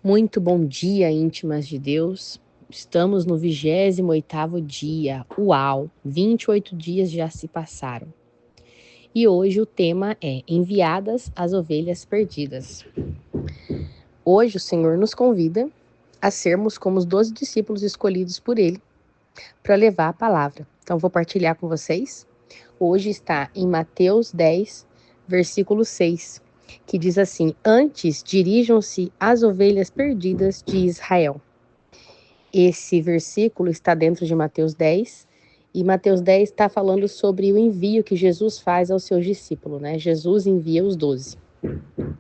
Muito bom dia, íntimas de Deus. Estamos no 28º dia. Uau! 28 dias já se passaram. E hoje o tema é Enviadas as Ovelhas Perdidas. Hoje o Senhor nos convida a sermos como os 12 discípulos escolhidos por Ele para levar a palavra. Então vou partilhar com vocês. Hoje está em Mateus 10, versículo 6, que diz assim: Antes dirijam-se às ovelhas perdidas de Israel. Esse versículo está dentro de Mateus 10, e Mateus 10 está falando sobre o envio que Jesus faz aos seus discípulos, né? Jesus envia os 12.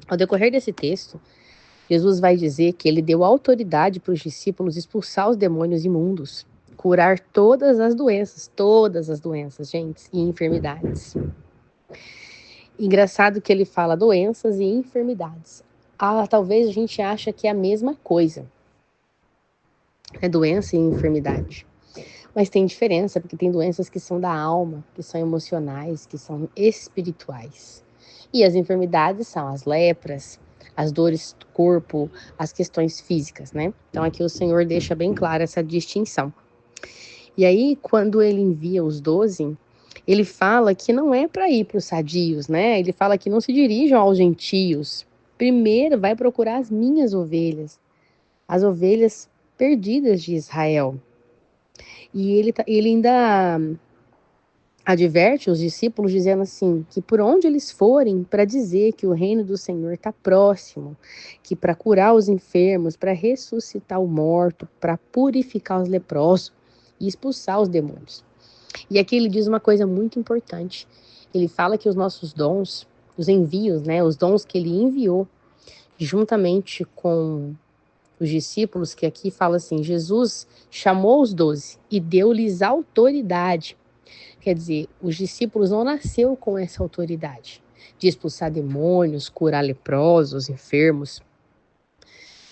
Ao decorrer desse texto, Jesus vai dizer que ele deu autoridade para os discípulos expulsar os demônios imundos, curar todas as doenças, gente, e enfermidades. Engraçado que ele fala doenças e enfermidades. Talvez a gente ache que é a mesma coisa, é doença e enfermidade. Mas tem diferença, porque tem doenças que são da alma, que são emocionais, que são espirituais. E as enfermidades são as lepras, as dores do corpo, as questões físicas, né? Então aqui o Senhor deixa bem clara essa distinção. E aí, quando ele envia os 12, ele fala que não é para ir para os sadios, né? Ele fala que não se dirijam aos gentios. Primeiro vai procurar as minhas ovelhas, as ovelhas perdidas de Israel. E ele ainda adverte os discípulos dizendo assim, que por onde eles forem para dizer que o reino do Senhor está próximo, que para curar os enfermos, para ressuscitar o morto, para purificar os leprosos e expulsar os demônios. E aqui ele diz uma coisa muito importante. Ele fala que os nossos dons, os envios, né, os dons que ele enviou juntamente com os discípulos, que aqui fala assim, Jesus chamou os 12 e deu-lhes autoridade. Quer dizer, os discípulos não nasceram com essa autoridade de expulsar demônios, curar leprosos, enfermos.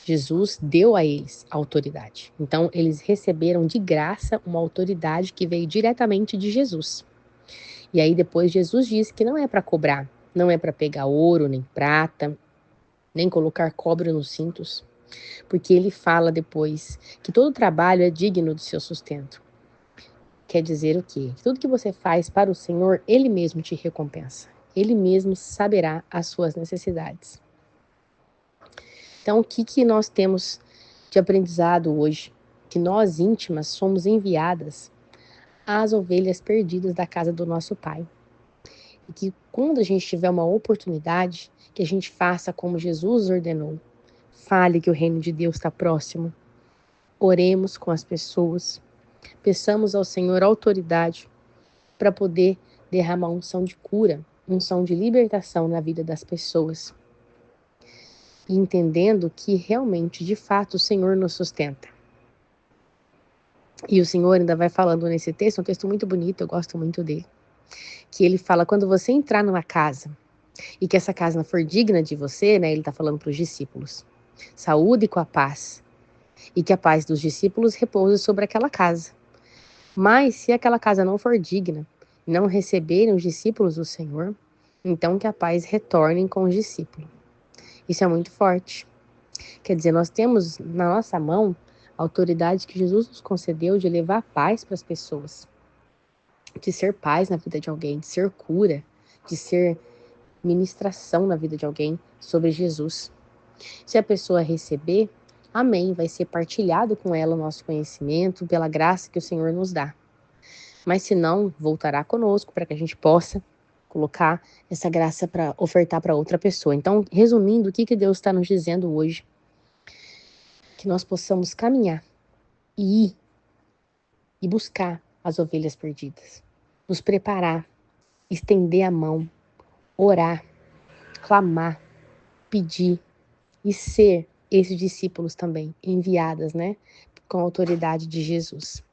Jesus deu a eles a autoridade. Então, eles receberam de graça uma autoridade que veio diretamente de Jesus. E aí depois Jesus diz que não é para cobrar, não é para pegar ouro, nem prata, nem colocar cobre nos cintos, porque ele fala depois que todo trabalho é digno do seu sustento. Quer dizer o quê? Que tudo que você faz para o Senhor, Ele mesmo te recompensa. Ele mesmo saberá as suas necessidades. Então, o que nós temos de aprendizado hoje? Que nós, íntimas, somos enviadas às ovelhas perdidas da casa do nosso Pai. E que quando a gente tiver uma oportunidade, que a gente faça como Jesus ordenou. Fale que o reino de Deus está próximo. Oremos com as pessoas. Peçamos ao Senhor autoridade para poder derramar unção de cura, unção de libertação na vida das pessoas. E entendendo que realmente, de fato, o Senhor nos sustenta. E o Senhor ainda vai falando nesse texto, um texto muito bonito, eu gosto muito dele, que ele fala, quando você entrar numa casa, e que essa casa não for digna de você, né, ele está falando para os discípulos, saúde com a paz, e que a paz dos discípulos repouse sobre aquela casa. Mas se aquela casa não for digna, não receberem os discípulos do Senhor, então que a paz retorne com os discípulos. Isso é muito forte. Quer dizer, nós temos na nossa mão a autoridade que Jesus nos concedeu de levar paz para as pessoas, de ser paz na vida de alguém, de ser cura, de ser ministração na vida de alguém sobre Jesus. Se a pessoa receber, amém, vai ser partilhado com ela o nosso conhecimento pela graça que o Senhor nos dá. Mas se não, voltará conosco para que a gente possa colocar essa graça para ofertar para outra pessoa. Então, resumindo, o que Deus está nos dizendo hoje? Que nós possamos caminhar e ir e buscar as ovelhas perdidas. Nos preparar, estender a mão, orar, clamar, pedir e ser esses discípulos também, enviadas, né? Com a autoridade de Jesus.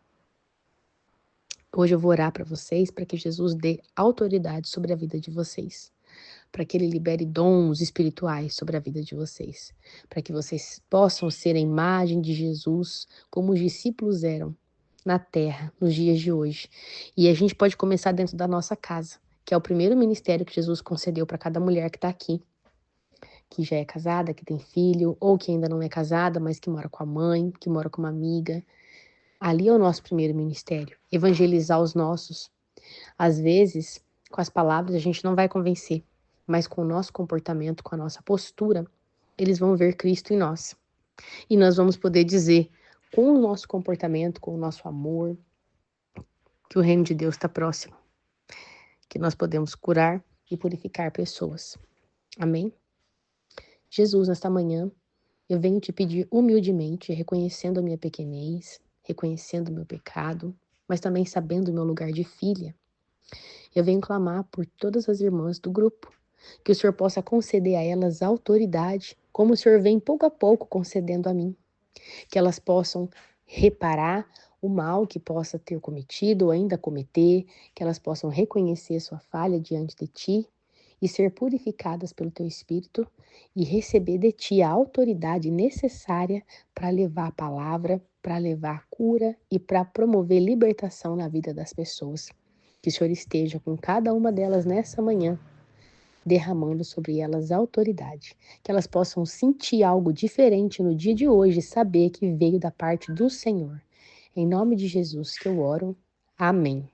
Hoje eu vou orar para vocês, para que Jesus dê autoridade sobre a vida de vocês, para que Ele libere dons espirituais sobre a vida de vocês, para que vocês possam ser a imagem de Jesus, como os discípulos eram na terra, nos dias de hoje. E a gente pode começar dentro da nossa casa, que é o primeiro ministério que Jesus concedeu para cada mulher que está aqui, que já é casada, que tem filho, ou que ainda não é casada, mas que mora com a mãe, que mora com uma amiga. Ali é o nosso primeiro ministério, evangelizar os nossos. Às vezes, com as palavras a gente não vai convencer, mas com o nosso comportamento, com a nossa postura, eles vão ver Cristo em nós. E nós vamos poder dizer, com o nosso comportamento, com o nosso amor, que o reino de Deus está próximo, que nós podemos curar e purificar pessoas. Amém? Jesus, nesta manhã, eu venho te pedir humildemente, reconhecendo a minha pequenez, reconhecendo o meu pecado, mas também sabendo o meu lugar de filha. Eu venho clamar por todas as irmãs do grupo, que o Senhor possa conceder a elas autoridade, como o Senhor vem pouco a pouco concedendo a mim. Que elas possam reparar o mal que possa ter cometido ou ainda cometer, que elas possam reconhecer sua falha diante de Ti e ser purificadas pelo Teu Espírito e receber de Ti a autoridade necessária para levar a palavra, para levar cura e para promover libertação na vida das pessoas. Que o Senhor esteja com cada uma delas nessa manhã, derramando sobre elas autoridade, que elas possam sentir algo diferente no dia de hoje, saber que veio da parte do Senhor. Em nome de Jesus que eu oro. Amém.